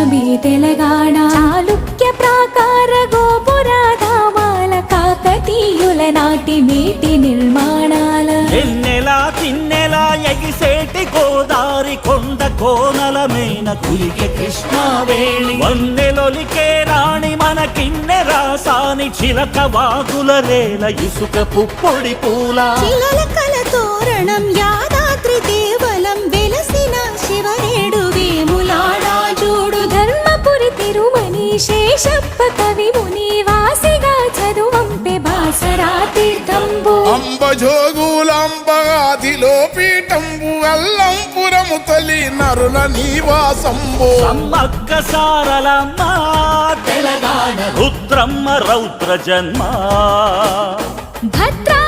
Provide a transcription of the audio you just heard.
తెలంగాణ చాళుక్య ప్రాకార గోపురాధామాల కాకతీయుల నాటి నీటి నిర్మాణాల ఎన్నెలా తిన్నెలా ఎగిసేటి గోదారి కొండ కోనల మేన కులికే కృష్ణావేణి వన్నెలొలికే రాణి మన కిన్నె రాసాని చిలక వాగుల రేల ఇసుక పుప్పొడి పూల చిలకల తోరణం యాదాద్రి దేవలం వెలసిన శివనేడు వేములాడా జోడు ధర్మపురి తిరుమని శేషప్ప కవి ముని వాసిగా చదువంపె బాసరా తీర్థంబు అంబజోగులంబగాదిలో పీఠంబు అల్లంపురము తొలి నరుల నివాసంబు సమ్మక్క సారలమ్మ తెలంగాణ రుద్రమ్మ రౌద్ర జన్మ భద్రా